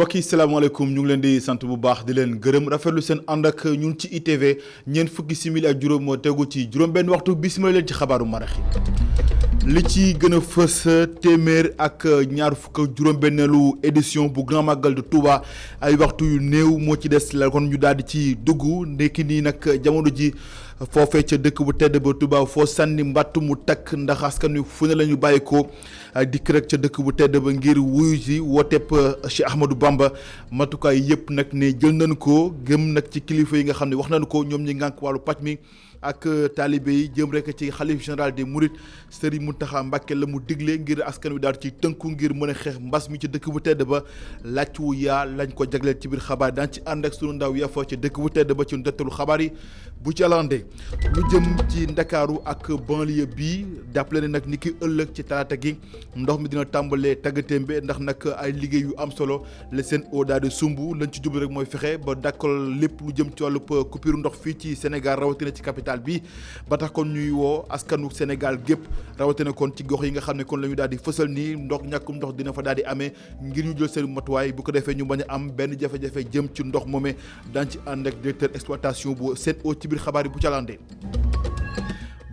mbokk yi salaamaaleykum ñu ngi leen di sant bu baax di leen gërëm rafetlu seen ànd ak ñun ci ITV ñeent fukki simili ak juróom moo tegu ci juróom-benn waxtu bisimilah leen ci xabaaru marax yi li ci gën a fës téeméer ak ñaar fukk ak juróom-benneelu édition bu Grand Magal de Touba ay waxtu yu néew moo ci des la kon ñu daal di ci dugg ndekki nii nag jamono ji foofee ca dëkk bu tedd ba Touba foo sànni mbàtt mu takk ndax askan wi fu ne la ñu bàyyi ko dikk rek ca dëkk bu tedd ba ngir wuyu ji wooteeb Cheikh Ahmadou Bamba matukaay yëpp nag ne jël nañu ko gëm nag ci kilifa yi nga xam ne wax nañu ko ñoom ñi ngànk wàllu pàcc mi ak taalibe yi jëm rek ci xalif général des Mourides Serigne Mountakha Mbacké la mu digle ngir askan wi daal ci tënku ngir mën a xeex mbas mi ci dëkk bu tedd ba laaj wu yaa lañ ko jagleel ci biir xabaar daan ci ànd ak sunu ndaw ya fa ci dëkk bu tedd ba ci ndetteelu xabaar yi bu ci alande lu jëm ci ndakaaru ak banlieue bii jàppale ne nag ni ki ëllëg ci talaata gi ndox mi dina tàmbalee taggatémbe ndax nag ay liggéey yu am solo la seen eau daal di sumb lañ ci jublu rek mooy fexe ba dakkal lépp lu jëm ci wàllub coupure ndox fii ci Sénégal rawatina ci capitale bi ba tax kon ñuy woo askanu Sénégal gépp rawatina kon ci gox yi nga xam ne kon la ñu daal di fësal nii ñàkkum ndox dina fa daal di amee ngir ñu jël seen matuwaay bu ko defee ñu bañ a am benn jafe-jafe jëm ci ndox moomee daan ci ànd ak directeur exploitation bu Sen'Eau ci biir xabaar yi bu calande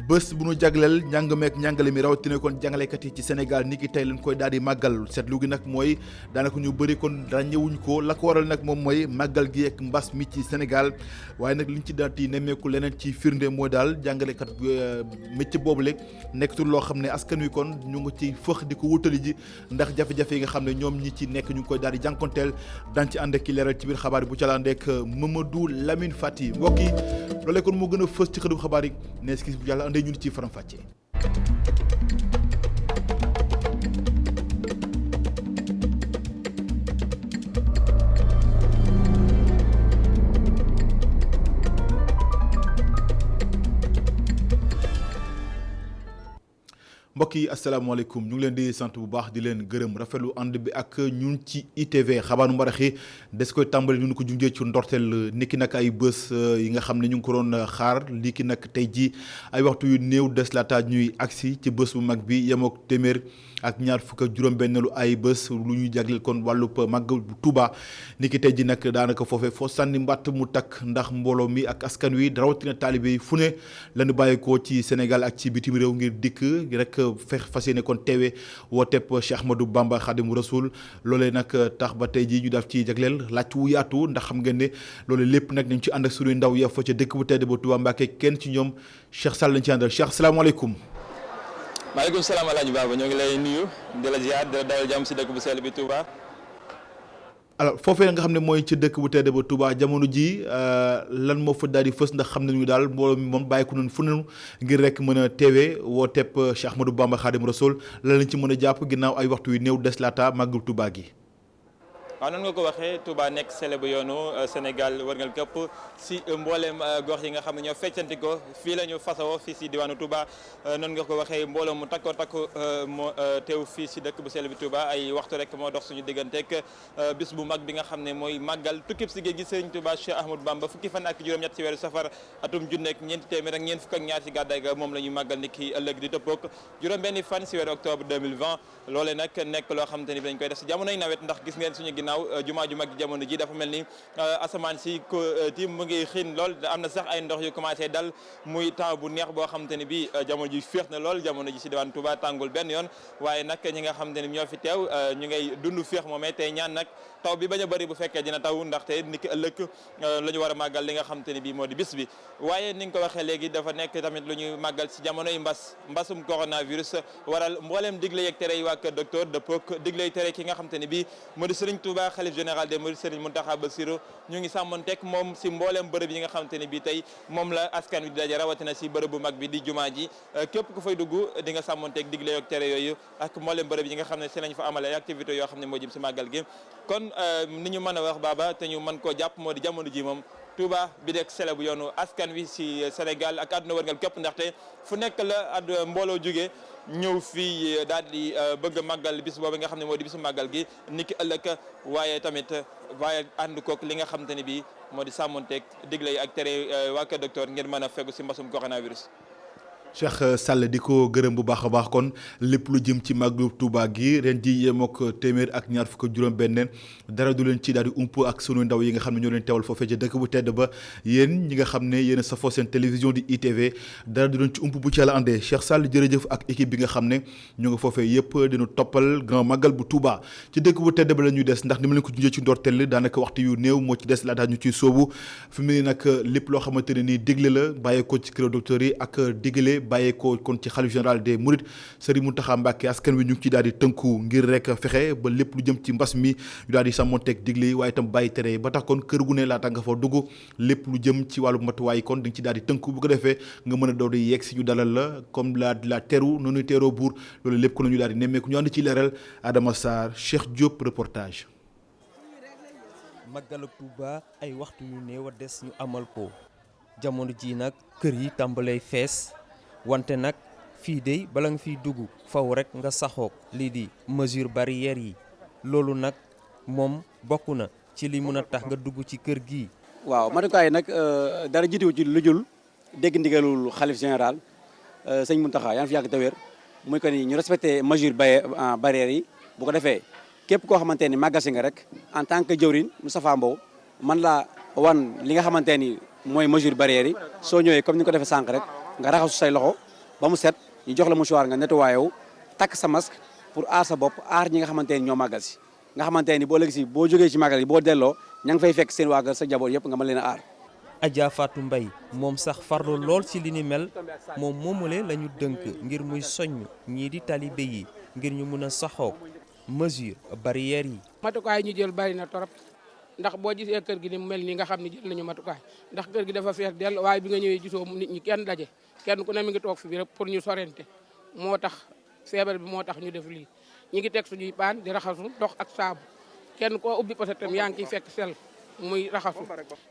bés bu nu jagleel njàng meek njàngale mi rawatina kon jàngalekat yi ci Sénégal ni ki tey lañ koy daal di màggal seetlu gi nag mooy daanaka ñu bëri kon ràññewuñ ko la ko waral nag moom mooy màggal gi ak mbas mi ci Sénégal waaye nag liñ ci daal di nemmeeku leneen ci firnde mooy daal jàngalekat métier boobu léegi nekkatul loo xam ne askan wi kon ñu ngi ci fëx di ko wutali ji ndax jafe-jafe yi nga xam ne ñoom ñi ci nekk ñu ngi koy daal di jànkonteel daan ci ànd ak ki leeral ci biir xabaar yi bu calandeek Mamadou Lamine Fati mbokk yi loolee kon moo gën a fës ci xëdu xabaar yi nees kis bu yàlla ñu ci faram fàcce mbokk yi asalaamaaleykum ñu ngi leen di sant bu baax di leen gërëm rafetlu ànd bi ak ñun ci ITV xabaaru mbarax yi des koy tàmbali ñu ko junjee ci ndorteel niki nag ay bés yi nga xam ne ñu ngi ko doon xaar lii ki nag tey jii ay waxtu yu néew des laata ñuy agsi ci bés bu mag bi yemook téeméer ak ñaar fukk ak juróom-benneelu ay bés lu ñuy jagleel kon wàllub màggal bu Touba niki tey ji nag daanaka foofee foo sànni mbàtt mu takk ndax mbooloo mi ak askan wi rawatina taalibe yi fu ne lañu bàyyeekoo ci Sénégal ak ci bitim réew ngir dikk rek fas yéene kon teewee wooteeb Cheikh Ahmadou Bamba Khadimu Rasoul loolee nag tax ba tey jii ñu daf ci jagleel laaj wu yaatu ndax xam ngeen ne loolee lépp nag nañ ci ànd ak suñuy ndaw ya fa ca dëkk bu tedd ba Touba Mbacké kenn ci ñoom Cheikh Sall lañ ci àndal Cheikh salaamaaleykum. maaleykum salaam alaaji Baba ñoo ngi lay nuyu di la ziar di la dalal jàmm si dëkk bu sell bi Touba. alors foofee nga xam ne mooy ci dëkk bu tedd ba Touba jamono ji lan moo fa daal di fës ndax xam nañu daal mbooloo mi moom bàyyi ko noonu fu ne ngir rek mën a teewee woo tepp Cheikh Ahmadou Bamba Khadim Rasoul lan lañ ci mën a jàpp ginnaaw ay waxtu yu néew des laata màggal Touba gi. waaw noonu nga ko waxee Touba nekk sele bu yoonu Sénégal wërngal këpp si mbooleem gox yi nga xam ne ñoo feccanti ko fii la ñu fasawoo fii si diwaanu Touba noonu nga ko waxee mbooloo mu takko moo teew fii si dëkk bu sele bi Touba ay waxtu rek moo dox suñu digganteeg bis bu mag bi nga xam ne mooy màggal tukkib si géej gi Sëriñ Touba Cheikh Ahmadou Bamba fukki fan ak juróom-ñett si weeru safar atum junneeg ñeenti téeméer ak ñeent fukk ak ñaar si gàddaay ga moom la ñu màggal ni ki ëllëg di dëppook juróom-benni fan si weeru octobre 2020 loolee nag nekk loo xamante ni dañ koy def si jamonoy nawet ndax gis ngeen suñu ginnaaw jumaa ju mag jamono ji dafa mel ni asamaan si ko tiim mu ngi xiin lool am na sax ay ndox yu commencé dal muy temps bu neex boo xamante ni bi jamono ji féex na lool jamono ji si diwaan Touba tàngul benn yoon waaye nag ñi nga xamante ni ñoo fi teew ñu ngay dund féex moomee tey ñaan nag taw bi bañ a bëri bu fekkee dina taw ndaxte ni ki ëllëg la ñu war a màggal li nga xamante ni bi moo di bis bi waaye ni nga ko waxee léegi dafa nekk tamit lu ñuy màggal si jamonoy mbasum coronavirus waral mbooleem digle yeeg tere yi waa kër docteur de pok digle tere ki nga xamante ni bi moo di Serigne Touba xalif général des Mourides Serigne Mountakha Bassirou ñu ngi sàmmonteeg moom si mbooleem bërëb yi nga xamante ni bi tey moom la askan wi di daje rawatina si bërëb bu mag bi di jumaa ji képp ku fay dugg di nga sàmmonteeg digle yeeg tere yooyu ak mbooleem bërëb yi nga xam ne si lañ fa amale activité yoo xam ne moo jëm si màggal gi kon ni ñu mën a wax Baba te ñu mën koo jàpp moo di jamono ji moom Touba bi nekk sele bu yoonu askan wi si Sénégal ak àdduna wërngal képp ndaxte fu nekk la mbooloo jógee ñëw fii daal di bëgg a màggal bis boobu nga xam ne moo di bisu màggal gi niki ëllëg waaye tamit waaye ànd kook li nga xamante ni bii moo di sàmmonteeg digle yi ak tere waa kër docteur ngir mën a fegu si mbasum coronavirus. Cheikh Sall di ko gërëm bu baax a baax kon lépp lu jëm ci màggalu Touba gi ren ji yemook téeméer ak ñaar fukk ak juróom-benn dara du leen ci daal di ump ak sunu ndaw yi nga xam ne ñoo leen teewal foofee ci dëkk bu tedd ba yéen ñi nga xam ne yéen a safoo seen télévision di ITV dara du leen ci ump bu ci yàlla andee Cheikh Sall jërëjëf ak équipe bi nga xam ne ñu nga foofee yëpp dinu toppal grand màggal bu Touba ci dëkk bu tedd ba la ñuy des ndax ni ma leen ko junjee ci ndorteel daanaka waxtu yu néew moo ci des laataa ñu ciy sóobu fi mu ne nag lépp loo xamante ne nii digle la bàyyeekoo ci kër docteur yi ak digle bàyyeekoo kon ci xalif général des Mourides Serigne Mountakha Mbacké askan wi ñu ngi ci daal di tënku ngir rek fexe ba lépp lu jëm ci mbas mi ñu daal di sàmmonteeg digle yi waaye itam bàyyi tere yi ba tax kon kër gu ne laata nga fa dugg lépp lu jëm ci wàllu matuwaay kon di nga ci daal di tënku bu ko defee nga mën a daw di yegg si ñu dalal la comme la teru noonu teeroo buur loolu lépp ko la ñu daal di nemmeeku ñu ànd ci leeral Adama Sarr Cheikh Diop reportage. Màggalu Touba ay waxtu yu néew a des ñu amal ko jamono ji nag kër yi tàmbalay fees wante nag fii de bala nga fiy dugg faw rek nga saxoog lii di mesure barrière yi loolu nag moom bokk na ci li mën a tax nga dugg ci kër gi. waaw matukaay nag dara jiitu ci lu jul dégg ndigalul xalif général sëñ Mountakha yaa ngi fi yàgg te wér muy que ni ñu respecté mesure barrière yi bu ko defee képp koo xamante ni magasin nga rek en tant que jëwriñ Moustapha Mbow man laa wan li nga xamante ni mooy mesure barrière yi soo ñëwee comme ni ko defee sànq rek nga raxasu say loxo ba mu set ñu jox la mouchoir nga nettoyé wu takk sa masque pour aar sa bopp aar ñi nga xamante ni ñoo màggal si nga xamante ni boo léegi si boo jógee ci màggal yi boo delloo ña ngi fay fekk seen waa kër sa jaboot yëpp nga mën leen a aar. Adja Fatou Mbaye moom sax farlu lool ci li ni mel moom moomule la ñu dënk ngir muy soññ ñii di talibé yi ngir ñu mun a saxoo mesure barrière yi. matukaay ñu jël bari na torop ndax boo gisee kër gi ni mu mel nii nga xam ne jël nañu matukaay ndax kër gi dafa fees dell waaye bi nga ñëwee gisoo nit ñi kenn daje kenn ku ne mi ngi toog fi bi rek pour ñu sorente moo tax feebar bi moo tax ñu def lii ñi ngi teg suñuy paan di raxasu ndox ak saabu kenn koo ubbi posetam yaa ngi ciy fekk sel muy raxasu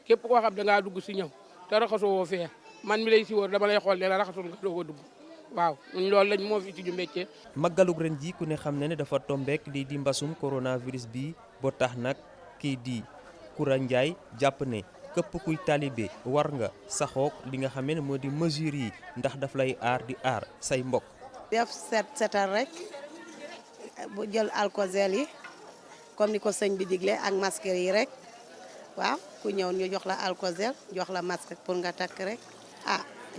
képp koo xam da ngaa dugg si ñëw te raxasoo woo fee man mi lay si wóor dama lay xool ne la raxasul nga doog a dugg waaw loolu lañ moo fi ci ñu métier. màggalug ren ji ku ne xam ne dafa tombeek lii di mbasum coronavirus bi boo tax nag kii di Koura Ndiaye jàpp ne képp kuy talibé war nga saxoog li nga xam ne moo di mesure yi ndax daf lay aar di aar say mbokk. def setal rek bu jël alcosel yi comme ni ko sëñ bi digle ak masque yi rek waaw ku ñëw ñu jox la alcosel jox la masque pour nga takk rek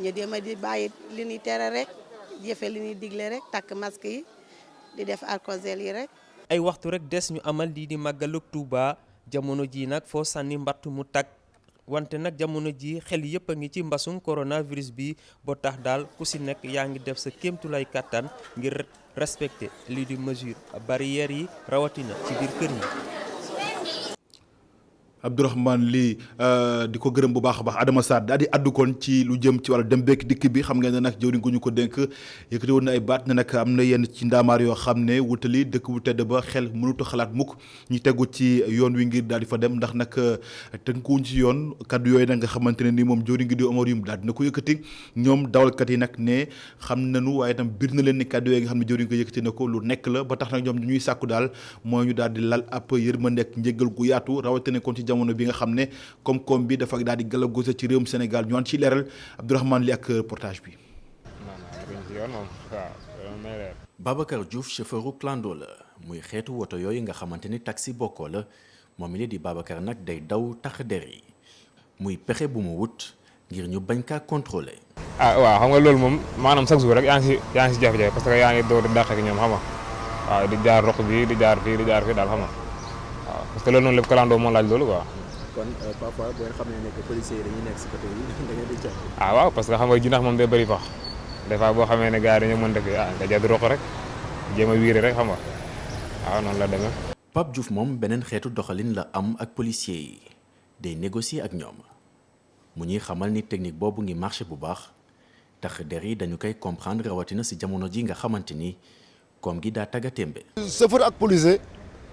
ñu dem a di bàyyi li ñuy tere rek jëfe li ñuy digle rek takk masque yi di def alcosel yi rek. ay waxtu rek des ñu amal lii di màggalug Touba jamono ji nag foo sànni mbattu mu tag wante nag jamono ji xel yëpp a ngi ci mbasum coronavirus bi boo tax daal ku si nekk yaa ngi def sa kéemtulay kàttan ngir respecter lii di mesure barrière yi rawatina ci biir kër yi. Abdourahmane lii di ko gërëm bu baax a baax Adama Sarr daal di addu kon ci lu jëm ci wàllu dem beek dikk bi xam ngeen ne nag jëwriñ ko ñu ko dénk yëkkati woon na ay baat ne nag am na yenn ci ndaamaar yoo xam ne wutali dëkk bu tedd ba xel mënut a xalaat mukk ñu tegu ci yoon wi ngir daal di fa dem ndax nag tënkuwuñ ci yoon kaddu yooyu nag nga xamante ne ni moom jëwriñ gi di Omar Youm daal dina ko yëkkati ñoom dawalkat yi nag ne xam nañu waaye itam bir na leen ni kaddu yooyu nga xam ne jëwriñ ko yëkkati na ko lu nekk la ba tax nag ñoom ñuy sàkku daal mooy ñu daal di lal ab yërmande ak njëggal gu yaatu rawatina kon ci jamono bi nga xam ne koom-koom bi dafa daal di galagose ci réewum Sénégal ñu ànd ci leeral Abdourahmane li ak reportage bi. Babacar Diouf chauffeuru clando la muy xeetu woto yooyu nga xamante ni taxi bokkoo la moom li di Babacar nag day daw tax der yi muy pexe bu mu wut ngir ñu bañ kaa contrôler. waaw xam nga loolu moom maanaam chaque jour rek yaa ngi si jafe-jafe parce que yaa ngi door di dàq ak ñoom xam nga waaw di jaar roq bi di jaar fii daal xam nga waaw parce que loolu noonu lépp clando moo laaj loolu quoi. kon parfois boo xam ne nekk policiers yi dañuy nekk si côté yi da ngeen di jàpp. waaw parce que xam nga jinax moom day bëri fax des fois boo xamee ne gars yi dañoo mën def nga jàdd roq rek jéem a wiire rek xam nga waaw noonu la demee. Pape Diouf moom beneen xeetu doxalin la am ak policiers yi day négocier ak ñoom mu ñuy xamal ni technique boobu ngi marché bu baax tax der yi dañu koy comprendre rawatina si jamono ji nga xamante ni koom gi daa tagga témbe. chauffeur ak policier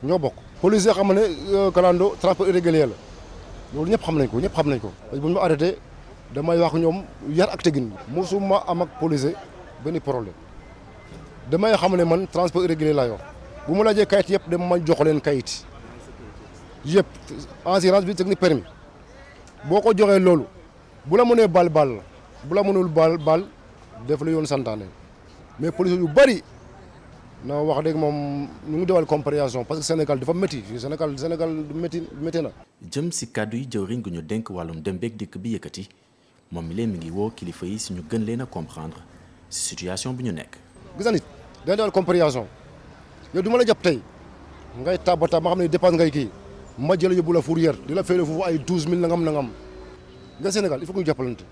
ñoo bokk. policier xam ne clando transport irrégulier la. loolu ñëpp xam nañ ko bu ñu ma arrêté damay wax ñoom yar ak teggin mosuma am ak policier benn problème damay xam ne man transport irrégulier laa yor bu ma laajee kayit yëpp dama jox leen kayit yëpp assurance bi technique permis boo ko joxee loolu bu la mënee baal la bu la mënul baal def la yoon santaane mais police yu bëri na wax dëgg moom ñu ngi dewal compréhension parce que Sénégal dafa métti fii Sénégal métti na. jëm si kàddu yi jëwriñ gu ñu dénk wàllum dem beeg dikk bi yëkkati moom mi leen mi ngi woo kilifa yi si ñu gën leen a comprendre si situation bi ñu nekk. gis nga nit dañu dewal compréhension yow du ma la jàpp tey ngay tabata ma xam ne dépense ngay kii ma jël yóbbu la fourrière di la fayal foofu ay 12000 nangam nga Sénégal il faut que ñu jàppalante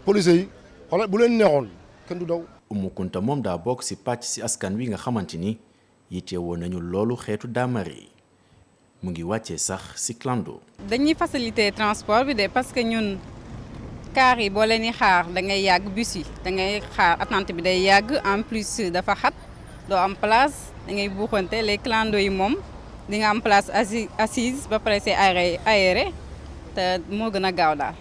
police yi xoolal bu leen neexoon kenn du daw. Oumou Kounta moom daa bokk si pàcc si askan wi nga xamante ni yitteewoo nañu loolu xeetu daamar yi mu ngi wàccee sax si clando. dañuy faciliter transport bi de parce que ñun car yi boo leen di xaar da ngay yàgg bus yi da ngay xaar attente bi day yàgg en plus dafa xat doo am place da ngay buuxante les clando yi moom di nga am place assise ba pare c'est aéré te moo gën a gaaw daal.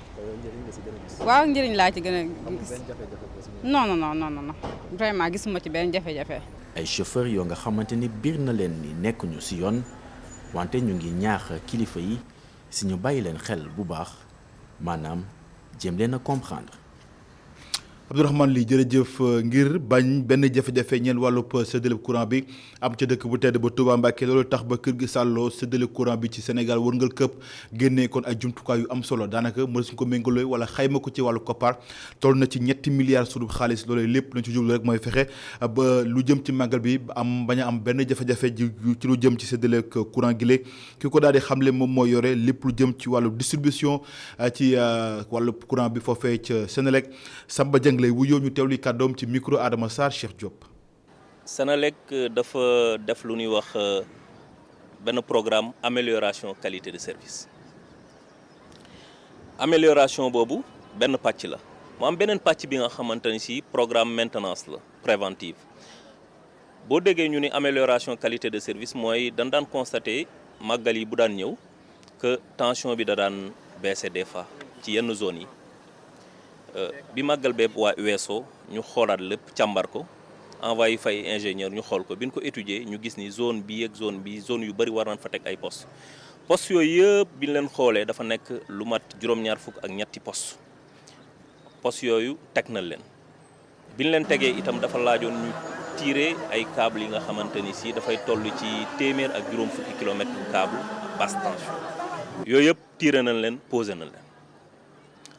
waaw njëriñ laa ci gën a gis. non vraiment gisuma ci benn jafe-jafe. ay chauffeur yoo nga xamante ni biir na leen ni nekkuñu si yoon wante ñu ngi ñaax kilifa yi si ñu bàyyi leen xel bu baax maanaam jéem leen a comprendre. Abdourahmane Ly jërëjëf ngir bañ benn jafe-jafe ñeen wàllub séddale courant bi am ca dëkk bu tedd ba Touba Mbacké loolu tax ba kër gi sàlloo séddale courant bi ci Sénégal wërngal këpp génnee kon ay jumtukaay yu am solo daanaka mën suñ ko méngaloo wala xayma ko ci wàllu koppar toll na ci 7 milliards sunu xaalis loolee lépp lañ ci jublu rek mooy fexe ba lu jëm ci màggal bi am bañ a am benn jafe-jafe ci lu jëm ci séddale courant gi léegi ki ko daal di xamle moom mooy yore lépp lu jëm ci wàllu distribution ci wàllu courant bi foofee ca Sénélec Samba Dieng lay wuyoo ñu teewli kàddoom ci micro Adama Sarr Cheikh Diop. Sénélec dafa def lu ñuy wax benn programme amélioration qualité de service amélioration boobu benn pàcc la mu am beneen pàcc bi nga xamante ni si programme maintenance la préventive boo déggee ñu ni amélioration qualité de service mooy dañ daan constater màggal yi bu daan ñëw que tension bi da daan baisser des fois ci yenn zones yi. bi màggal beeb waa weesoo ñu xoolaat lépp càmbar ko envoyé fay ingénieur ñu xool ko bi ñu ko étudier ñu gis ni zone bi ak zone bi zone yu bëri war nañ fa teg ay poste yooyu yëpp bi ñu leen xoolee dafa nekk lu mat juróom-ñaar fukk ak ñetti poste yooyu teg na leen bi ñu leen tegee itam dafa laajoon ñu tirer ay câble yi nga xamante ni si dafay toll ci téeméer ak juróom fukki kilomètres câble basse tension yooyu yëpp tirer nañ leen posé nañ leen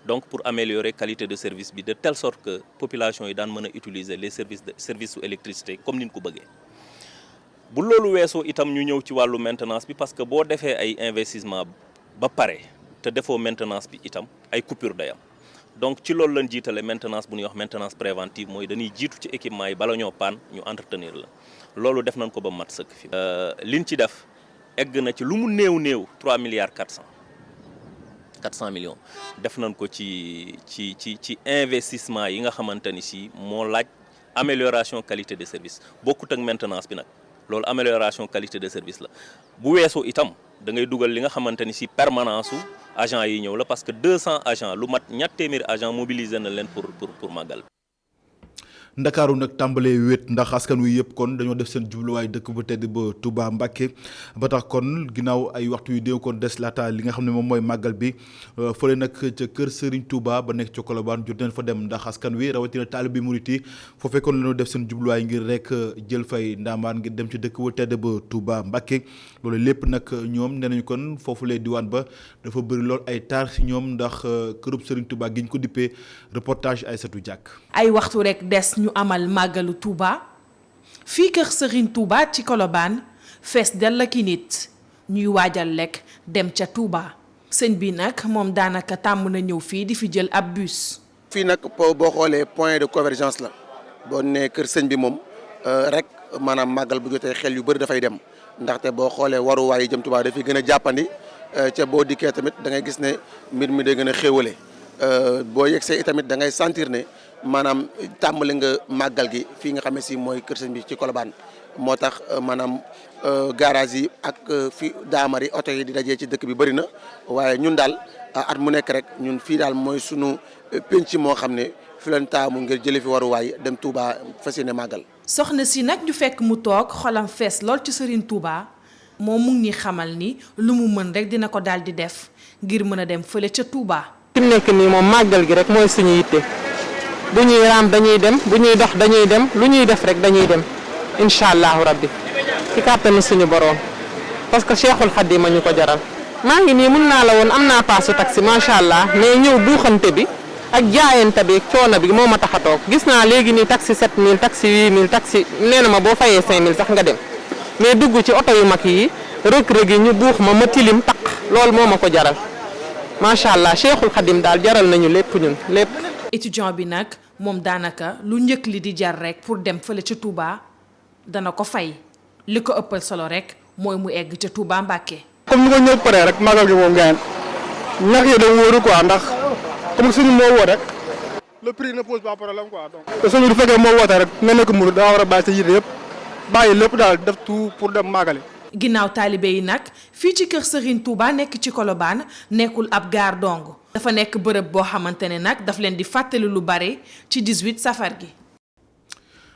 donc pour améliorer qualité de service bi de telle sorte que population yi daan mën a utiliser les services su électricité comme ni ñu ko bëggee bu loolu weesoo itam ñu ñëw ci wàllu maintenance bi parce que boo defee ay investissement ba pare te defoo maintenance bi itam ay coupure day am donc ci loolu lañ jiitale maintenance bu ñuy wax maintenance préventive mooy dañuy jiitu ci équipement yi bala ñoo paan ñu entretenir la loolu def nañ ko ba mat sëkk fi liñ ci def egg na ci lu mu néew 3 milliards 400 millions def nañ ko ci investissement yi nga xamante ni si moo laaj amélioration qualité de service bokkut ak maintenance bi nag loolu amélioration qualité de service la bu weesoo itam da ngay dugal li nga xamante ni si permanence su agent yi ñëw la parce que 200 agents lu mat ñatt téeméeri agent mobilisé na leen pour màggal. Ndakaaru nag tàmbalee wéet ndax askan wi yëpp kon dañoo def seen jubluwaay dëkk bu tedd ba Touba Mbacké ba tax kon ginnaaw ay waxtu yu déew kon des laata li nga xam ne moom mooy màggal bi fële nag ca kër Serigne Touba ba nekk ca Colobane jot nañ fa dem ndax askan wi rawatina taalib bi murit yi foofee kon lañoo def seen jubluwaay ngir rek jël fay ndaamaan ngir dem ci dëkk bu tedd ba Touba Mbacké loolu lépp nag ñoom nee nañu kon foofu lay diwaan ba dafa bëri lool ay taar si ñoom ndax kërub Serigne Touba gi ñu ko dippee reportage Aïssatou Diack. ay waxtu rek des ñu amal màggalu Touba fii kër Serigne Touba ci Colobane fees dell ak i nit ñuy waajal lekk dem ca Touba sëñ bi nag moom daanaka tàmm na ñëw fii di fi jël ab bus. fii nag boo xoolee point de convergence la boo nee kër sëñ bi moom rek maanaam màggal bu jotee xel yu bëri dafay dem ndaxte boo xoolee waruwaay yi jëm Touba dafay gën a jàppandi ca boo dikkee tamit da ngay gis ne mbir mi day gën a xéwale boo yegsee itamit da ngay sentir ne. maanaam tàmbali nga màggal gi fii nga xam ne si mooy kër sëñ bi ci Colobane moo tax maanaam garage yi ak fi daamari oto yi di dajee ci dëkk bi bëri na waaye ñun daal at mu nekk rek ñun fii daal mooy sunu penc moo xam ne fi leen taamu ngir jële fi waruwaay dem Touba fas yéene màggal. soxna si nag ñu fekk mu toog xolam fees lool ci Serigne Touba moom mu ngi xamal ni lu mu mën rek dina ko daal di def ngir mën a dem fële ca Touba. fi mu nekk nii moom màggal gi rek mooy suñu yitte bu ñuy raam dañuy dem bu ñuy dox dañuy dem lu ñuy def rek dañuy dem incha allahu rabbi ci kàttanu suñu boroom parce que Cheikhul Khadim ñu ko jaral. maa ngi nii mun naa la woon am naa paasu taxi macha allah mais ñëw buuxante bi ak jaayante bi coono bi moo ma tax a toog gis naa léegi nii taxi 7000 taxi 8000 taxi nee na ma boo fayee 5000 sax nga dem mais dugg ci oto yu mag yi rëg-rëg yi ñu buux ma tilim taq loolu moo ma ko jaral macha allah Cheikhul Khadim daal jaral nañu lépp ñun lépp. étudiant bi nag moom daanaka lu njëkk li di jar rek pour dem fële ca Touba dana ko fay li ko ëppal solo rek mooy mu egg ca Touba Mbacké. comme ni ko ñëpp paree rek magal gi moom gaañ ñax yi dañ wóoru quoi ndax comme suñu moo woo rek le prix ne pose pas problème quoi donc. te suñu du fekkee moo woote rek nga nekk murid daa war a bàyyi sa yite yëpp bàyyi lépp daal def tout pour dem magali. ginnaaw taalibe yi nag fii ci kër Serigne Touba nekk ci Colobane nekkul ab gaar dong dafa nekk bërëb boo xamante ne nag daf leen di fàttali lu bare ci 18 safar gi.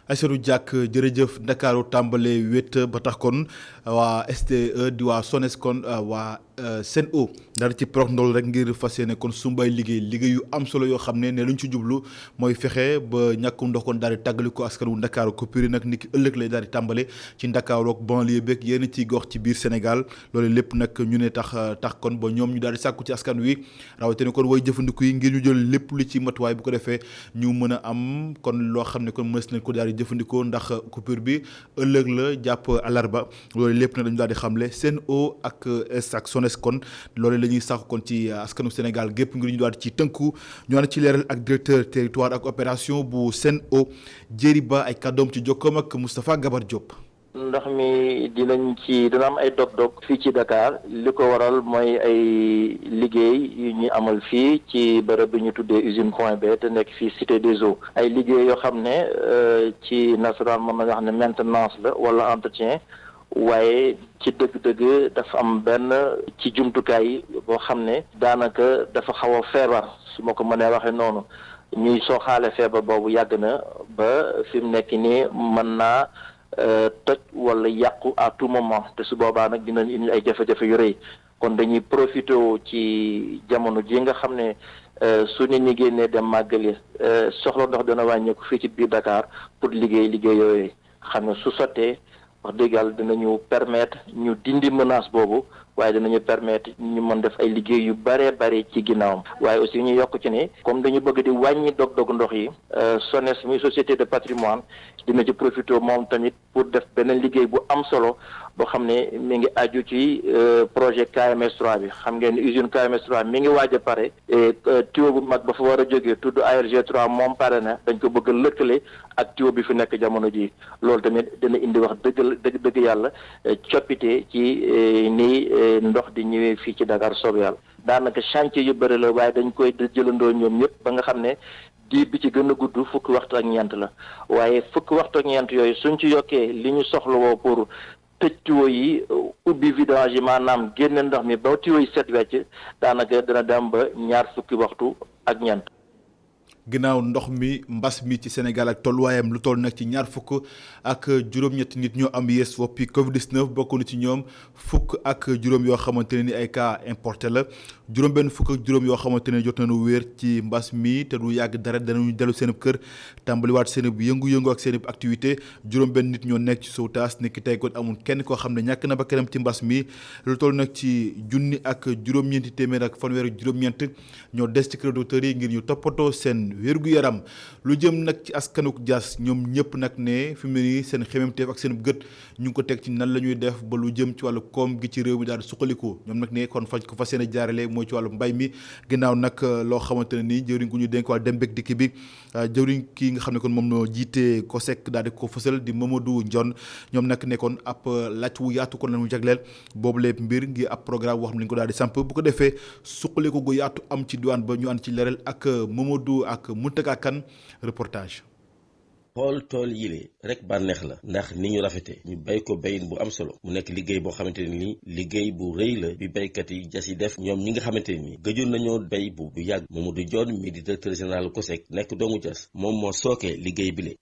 Aïssatou Diack jërëjëf Ndakaaru tàmbale wét ba tax kon waa SDE di waa SONES kon waa SEN'EAU dara ci prox ndol rek ngir fas yéene kon sumbay liggéey yu am solo yoo xam ne lu ñu ci jublu mooy fexe ba ñàkkum ndox kon daal di tàggali ko askan wu Ndakaaru coupure nag ni ki ëllëg lay daal di tàmbale ci Ndakaaru ak banlieue beeg yenn ci gox ci biir Sénégal loolu lépp nag ñu ne tax kon ba ñoom ñu daal di sàkku ci askan wi rawatina kon way jëfandiku yi ngir ñu jël lépp lu ci matuwaay bu ko defee ñu mën a am kon loo xam ne kon mës nañ ko daal di jëfandikoo ndax coupure bi ëllëg la jàpp àllarba loolu lépp nag dañu daal di xamle SEN'EAU ak SONES kon loolu la ñuy sax kon ci askanu Sénégal gépp ngir ñu daal di ci tënku ñu ànd ci leeral ak directeur territoire ak opération bu SEN'EAU Jéeri Ba ay kàddoom ci jokkoom ak Moustapha Gabar Diop. ndox mi dina am ay dog-dog fii ci Dakar li ko waral mooy ay liggéey yu ñu amal fii ci bërëb bi ñu tuddee usine Point B te nekk fii Cité des Eaux ay liggéey yoo xam ne ci nasaraan moom la nga xam ne maintenance la wala entretien waaye ci dëgg-dëgg dafa am benn ci jumtukaay boo xam ne daanaka dafa xaw a feebar su ma ko mënee waxee noonu ñuy sooxaale feebar boobu yàgg na ba fi mu nekk nii mën naa toj wala yàqu à tout moment te su boobaa nag dinañ indi ay jafe-jafe yu rëy kon dañuy profité ci jamono ji nga xam ne su nit ñi génnee dem màggali soxla ndox dana wàññeeku fii ci biir Dakar pour liggéey yooyu xam ne su sottee wax dëgg yàlla dinañu permettre ñu dindi menace boobu waaye dinañu permettre ñu mën def ay liggéey yu bare ci ginnaawam waaye aussi ñu yokk ci ne comme dañu bëgg di wàññi dog-dog ndox yi SONES muy société de patrimoine dina ci profité moom tamit pour def beneen liggéey bu am solo boo xam ne mi ngi aju ci projet KMS 3 bi xam ngeen usine KMS 3 mi ngi waaj a pare et tuyau bu mag ba fa war a jógee tudd ARG 3 moom pare na dañ ko bëgg a lëkkale ak tuyau bi fi nekk jamono ji loolu tamit dina indi wax dëgg yàlla coppite ci nii ndox di ñëwee fii ci Dakar soob yàlla daanaka chantier yu bëri la waaye dañ koy jëlandoo ñoom ñëpp ba nga xam ne diir bi ci gën a gudd fukki waxtu ak ñeent la waaye fukki waxtu ak ñeent yooyu suñ ci yokkee li ñu soxla woo pour tëj tuyau yi ubbi vidange yi maanaam génne ndox mi ba tuyau yi set wecc daanaka dina dem ba ñaar fukki waxtu ak ñeent. ginnaaw ndox mi mbas mi ci Sénégal ak tolluwaayam lu toll nag ci ñaar fukk ak juróom-ñetti nit ñoo am yees woppi Covid-19 bokk na ci ñoom fukk ak juróom yoo xamante ne ni ay cas importé la juróom-benn fukk ak juróom yoo xamante ne jot nañu wéer ci mbas mi te du yàgg dara danañu dellu seen kër tàmbaliwaat seen yëngu-yëngu ak seen activité juróom-benn nit ñoo nekk ci Sowtas nekk tey kon amul kenn koo xam ne ñàkk na ba kanam ci mbas mi lu toll nag ci junni ak juróom-ñeenti téeméer ak fanweer ak juróom-ñeent ñoo des ci kër docteur yi ngir ñu toppatoo seen wérgu yaram lu jëm nag ci askanuk Diass ñoom ñëpp nag ne fi mu ne nii seen xememteef ak seen gët ñu ngi ko teg ci nan la ñuy def ba lu jëm ci wàllu koom gi ci réew mi daal di suqaliku ñoom nag ne kon faj ko fas yéene jaarale mooy ci wàllu mbay mi ginnaaw nag loo xamante ne nii jëwriñ gu ñu dénk wàllu dem beeg dikk bi jëwriñ kii nga xam ne kon moom noo jiite COSEC daal di ko fësal di Mamadou Ndione ñoom nag nekkoon ab laaj wu yaatu kon la ñu jagleel boobu lépp mbir ngi ab programme boo xam ne ñu ko daal di samp bu ko defee suqaliku gu yaatu am ci diwaan ba ñu ànd ci leeral ak Mamadou ak Mountaga Kane reportage. xool tool yile rek bànneex la ndax ni ñu rafete ñu bay ko bayin bu am solo mu nekk liggéey boo xamante ne ni liggéey bu rëy la bi baykat yi Diass yi def ñoom ñi nga xamante ne ni gëjoon nañoo bay bu yàgg Mamadou Dione mi di directeur général COSEC nekk doomu Diass moom moo sooke liggéey bile.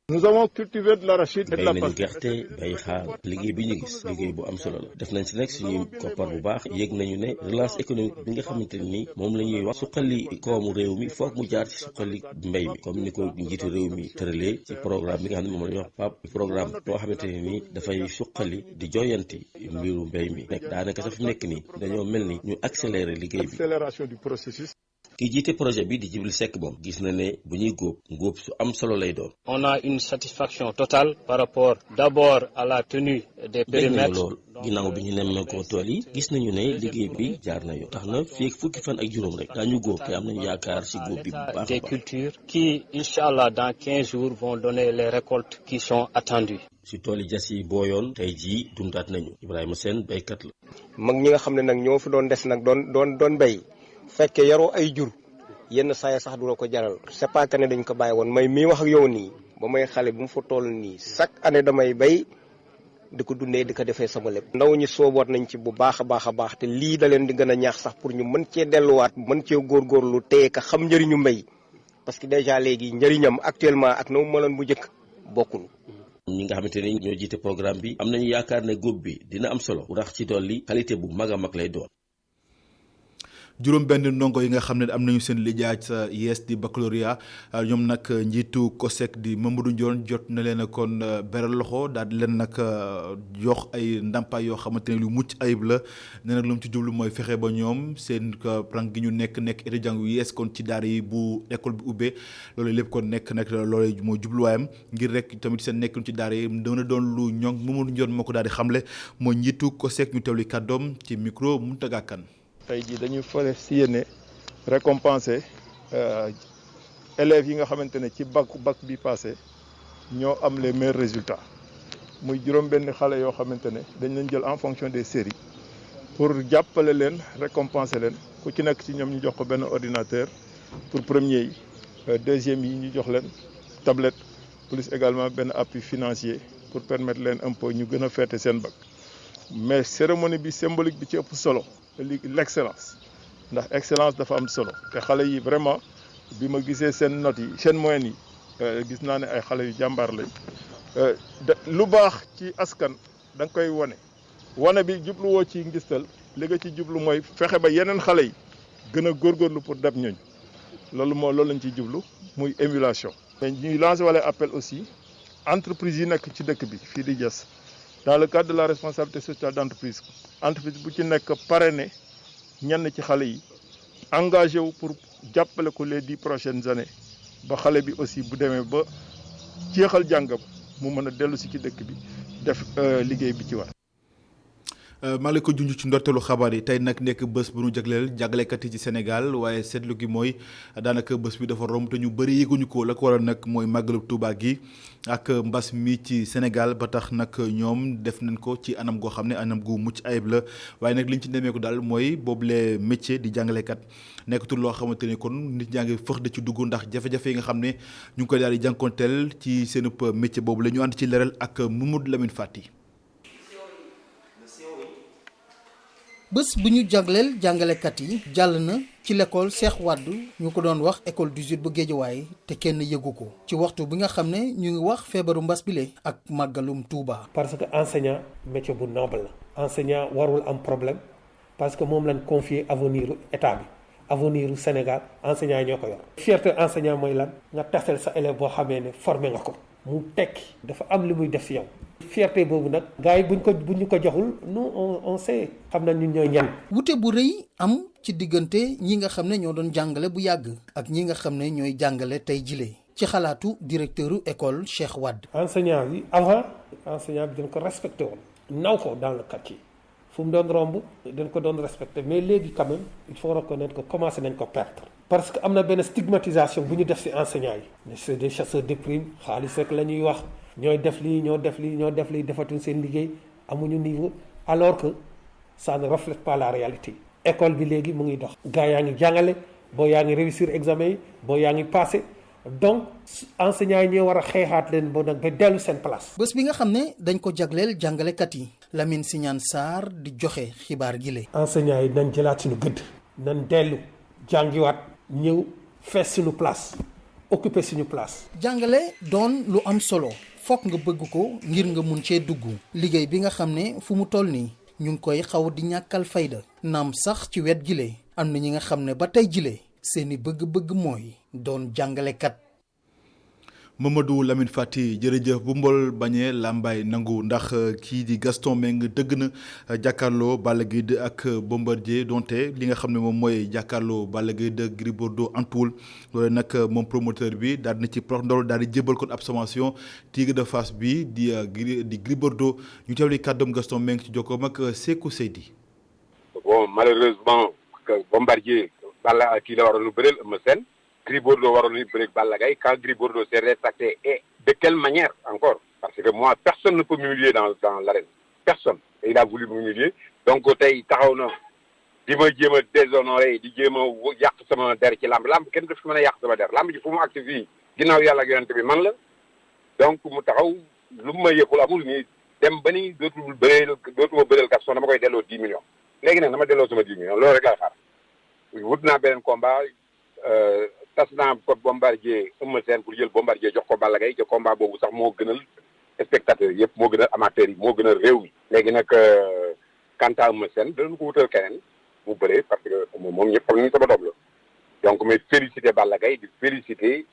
Nous avons cultivé de l'arachide et de bay la nañu pastèque. gerte bay xaal liggéey bi ñu gis liggéey bu am solo la def nañ si nag suñuy koppar bu baax yéeg nañu ne relance économique bi nga xamante ne ni moom la ñuy wax suqali koomu réew mi foog mu jaar ci suqali mbay mi comme ni ko njiitu réew mi tëralee ci programme bi nga xam ne moom la ñuy wax PAP programme boo xamante ne ni dafay suqali di joyanti mbiru mbay mi nekk daanaka sax fi nekk nii dañoo mel ni ñu accélérer liggéey bi. Accélération du processus. ki jiite projet bi di Djibril Seck moom gis na ne bu ñuy góob su am solo lay doon. On a une satisfaction totale par rapport d'abord à la tenue des périmètres. lool ginnaaw bi ñu nemmeekoo tool yi gis nañu ne liggéey bi jaar na yoon tax na fii ak fukki fan ak juróom rek daañu góob te am nañu yaakaar ci góob bi bu baax a Des baax. cultures qui, Inch'Allah, dans 15 jours vont donner les récoltes qui sont attendues. ci tool yi jas yi booyoon tey jii dundaat nañu Ibrahima Sène béykat la. mag ñi nga xam ne nag ñoo fi doon des nag doon béy fekkee yaroo ay jur yenn saa yi sax du la ko jaral c'est pas que ne dañ ko bàyyi woon may mii wax ak yow nii ba may xale bu mu fa toll nii chaque année damay béy di ko dundee di ko defee sama lépp. ndaw ñi sooboot nañ ci bu baax a baax a baax te lii da leen di gën a ñaax sax pour ñu mën cee delluwaat mën cee góorgóorlu téye ka xam njëriñu mbéy parce que déjà léegi njëriñam actuellement ak na mu meloon bu njëkk bokkul. ñi nga xamante ne ñoo jiite programme bi am nañu yaakaar ne góob bi dina am solo rax ci dolli qualité bu mag a mag lay doon. juróom benn ndongo yi nga xam ne am nañu seen lijaaj sa yees di baccalauréat ñoom nag njiitu COSEC di Mamadou Ndione jot na leen kon beral loxo daal di leen nag jox ay ndàmpaay yoo xamante ne lu mucc ayib la nee nag lu mu ci jublu mooy fexe ba ñoom seen prank gi ñu nekk étudiant yu yees kon ci daara yi bu école bi ubbee loolu lépp kon nekk nag loolu mooy jubluwaayam ngir rek tamit seen nekkin ci daara yi dana doon lu ñoŋ Mamadou Ndione moo ko daal di xamle mooy njiitu COSEC ñu teewli kàddoom ci micro Mountaga Kane. tey jii dañu fas yéene récompenser élèves yi nga xamante ne ci bac bi passé ñoo am les meilleurs résultats muy juróom-benn xale yoo xamante ne dañ leen jël en fonction des séries pour jàppale leen récompenser leen ku ci nekk ci ñoom ñu jox ko benn ordinateur pour premier yi deuxième yi ñu jox leen tablette plus également benn appui financier pour permettre leen un peu ñu gën a fêter seen bac mais cérémonie bi symbolique bi ci ëpp solo. L'excellence ndax excellence dafa am solo te xale yi vraiment bi ma gisee seen notes yi seen moyenne yi gis naa ne ay xale yu jàmbaar lañ lu baax ci askan da nga koy wane bi jubluwoo ci ngistal li nga ci jublu mooy fexe ba yeneen xale yi gën a góorgóorlu pour dab ñooñ loolu lañ ciy jublu muy émulation. mais ñuy lancer wala appel aussi entreprise yi nekk ci dëkk bi fii di Diass dans le cadre de la responsabilité sociale d'entreprise entreprise bu ci nekk parrainé ñenn ci xale yi engagé wu pour jàppale ko les 10 prochaines années ba xale bi aussi bu demee ba jeexal jàngam mu mën a dellu si ci dëkk bi def liggéey bi ci war. maa ngi ko junj ci ndorteelu xabaar yi tey nag nekk bés bu ñu jagleel jàngalekat yi ci Sénégal waaye seetlu gi mooy daanaka bés bi dafa romb te ñu bëri yëguñu ko la ko waral nag mooy màggalu Tuubaa gi ak mbas mi ci Sénégal ba tax nag ñoom def nañ ko ci anam goo xam ne anam gu mucc ayib la waaye nag liñ ci nemmeeku daal mooy boobule métier di jàngalekat nekkatul loo xamante ni kon nit ñaa ngi fëx da ci dugg ndax jafe-jafe yi nga xam ne ñu ngi koy daal di jànkonteel ci seen métier boobu la ñu ànd ci leeral ak Mamadou Lamine Fati. bés bu ñu jagleel jàngalekat yi jàll na ci l'école Cheikh Wade ñu ko doon wax école 18 bu Géejawaay te kenn yëgu ko ci waxtu bi nga xam ne ñu ngi wax feebaru mbas bile ak màggalum Touba. parce que enseignant métier bu noble la. enseignant warul am problème parce que moom lañ confier avenir état bi avenir Sénégal enseignant yi ñoo ko yor. fierté enseignant mooy lan nga tasel sa élève boo xamee ne formé nga ko mu tekki dafa am li muy def si yow. fierté boobu nag gars yi buñ ñu ko joxul nous on sait xam nañ ñun ñooy ñan. wute bu rëy am ci diggante ñi nga xam ne ñoo doon jàngale bu yàgg ak ñi nga xam ne ñooy jàngale tey jile ci xalaatu directeuru école Cheikh Wade. enseignant bi avant enseignant bi dañ ko respecté woon naw ko dans le quartier fu mu doon romb dañ ko doon respecté mais léegi quand même il faut reconnaître que commencé nañ ko perdre. parce que am na benn stigmatisation bu ñu def ci enseignants yi. c'est des chasseurs de primes xaalis rek la ñuy wax. ñooy def lii defatuñ seen liggéey amuñu niveau alors que ça ne reflète pas la réalité. école bi léegi mu ngi dox. gars yaa ngi jàngale boo yaa ngi réussir examen yi boo yaa ngi passé donc enseignants yi ñoo war a xeexaat leen ba nag ba dellu seen place. bés bi nga xam ne dañ ko jagleel jàngalekat yi Lamine Signane Sarr di joxe xibaar gi la. enseignants yi nañ jëlaat suñu gëdd. nañ dellu jàngiwaat ñëw fees suñu place occuper suñu place. jàngale doon lu am solo fokk nga bëgg ko ngir nga mun cee dugg liggéey bi nga xam ne fu mu toll nii ñu ngi koy xaw di ñàkkal fayda naam sax ci wet gile am na ñi nga xam ne ba tey jile seeni bëgg-bëgg mooy doon jàngalekat. Mamadou Lamine Fati jërëjëf bu mbol bañee làmbaay nangu ndax kii di Gaston Mbengue dëgg na jàkkaarloo Balla Gaye 2 ak Bombardier donte li nga xam ne moom mooy jàkkaarloo Balla Gaye 2 Gris Bordeaux antuwul loolu nag moom promoteur bi daal di na ci prox ndol daal di jébal kon ab sommation Tigre de Fass bi di Gris Bordeaux ñu teewli kàddoom Gaston Mbengue ci jokkoom ak Sékou Seydi. Bon malheureusement Bombardier Balla kii la waroon lu bëreel Eumeu Sène Gris Bordeaux waroon nañu bëre ak Balla Gaye quand Gris Bordeaux s'est rétracté et de quelle manière encore parce que moi personne ne peut m'humilier dans l'arène personne et il a voulu m'humilier donc tey taxaw na di ma jéem a déshonoré di jéem a yàq sama der ci lamb kenn du fi mën a yàq sama der lamb ji fu mu agsi fii ginnaaw yàlla ak yonent bi man la donc mu taxaw lu mu ma yëkkul amul nii dem ba ni dootuma bëreel Gaston dama koy delloo 10 millions léegi nag dama delloo sama 10 millions loolu rek laay xaar wut naa beneen combat tas naa ko Bombardier Eumeu Sène pour jël Bombardier jox ko Balla Gaye te combat boobu sax moo gënal spectateurs yëpp moo gënal amateurs yi moo gënal réew mi léegi nag quant à Eumeu Sène danañu ko wutal keneen mu bëree parce que moom ñëpp xam nañu sama doom la donc mais féliciter Balla Gaye di féliciter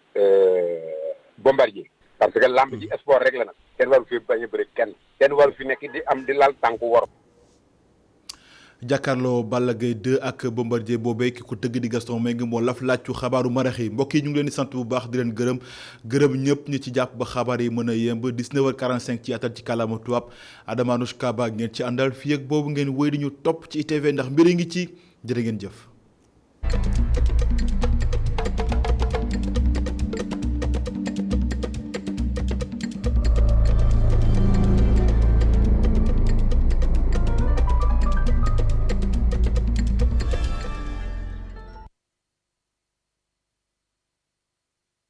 Bombardier parce que lamb ji sport rek la nag kenn waru fi bañ a bëri kenn waru fi nekk di lal tànku wor jàkkaarloo Balla Gaye 2 ak Bombardier boobee ki ko tëgg di Gaston Mbengue moo laf laajcu xabaaru marax yi mbokk yi ñu ngi leen di sant bu baax di leen gërëm ñëpp ñi ci jàpp ba xabaar yi mën a yemb 19h45 ci atal ci kàllaama tubaab Adama Anouche Kaba ngeen ci àndal fii ak boobu ngeen wéy di ñu topp ci ITV ndax mbir ngi ci jërë ngeen jëf.